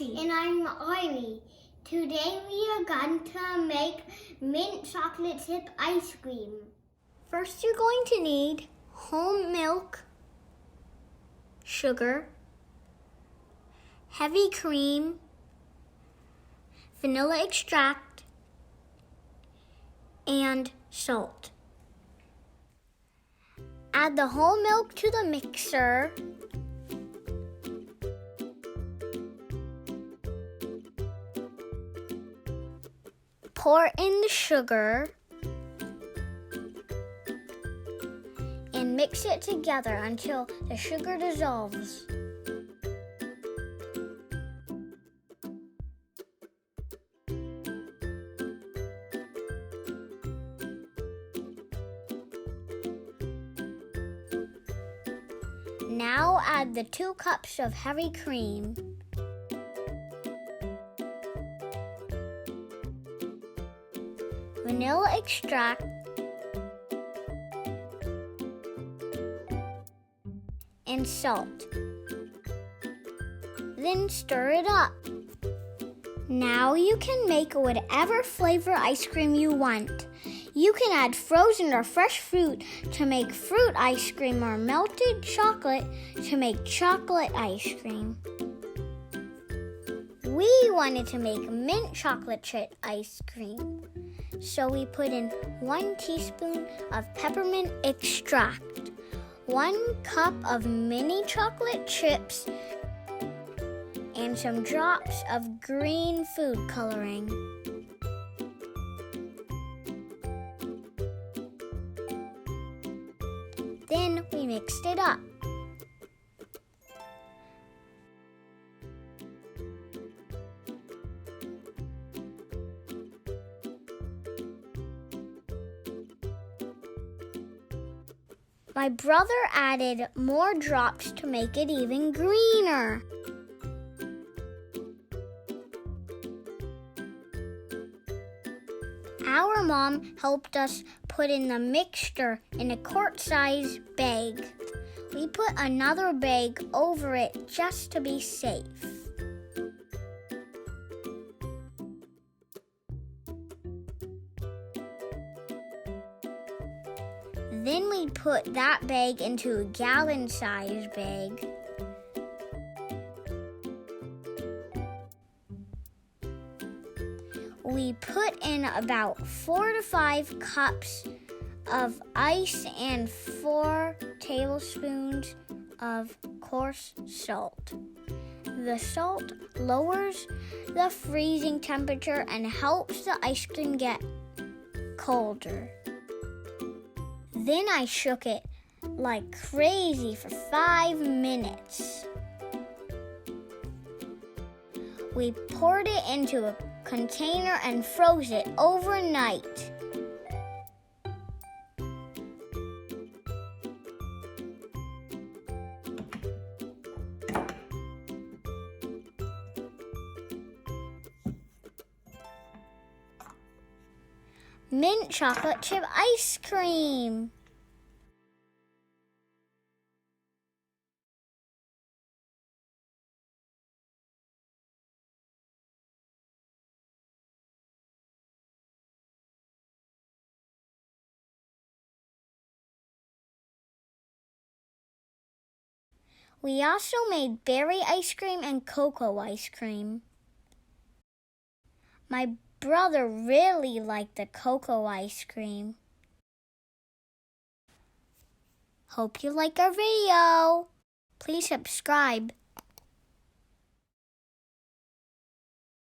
Alexi. And I'm Arie. Today we are going to make mint chocolate chip ice cream. First, you're going to need whole milk, sugar, heavy cream, vanilla extract, and salt. Add the whole milk to the mixer. Pour in the sugar and mix it together until the sugar dissolves. Now add the 2 cups of heavy cream. Vanilla extract, and salt. Then stir it up. Now you can make whatever flavor ice cream you want. You can add frozen or fresh fruit to make fruit ice cream or melted chocolate to make chocolate ice cream. We wanted to make mint chocolate chip ice cream, so we put in 1 teaspoon of peppermint extract, 1 cup of mini chocolate chips, and some drops of green food coloring. Then we mixed it up. My brother added more drops to make it even greener. Our mom helped us put in the mixture in a quart-size bag. We put another bag over it just to be safe. Then we put that bag into a gallon-size bag. We put in about 4 to 5 cups of ice and 4 tablespoons of coarse salt. The salt lowers the freezing temperature and helps the ice cream get colder. Then I shook it like crazy for 5 minutes. We poured it into a container and froze it overnight. Mint chocolate chip ice cream. We also made berry ice cream and cocoa ice cream. My brother really liked the cocoa ice cream. Hope you like our video. Please subscribe.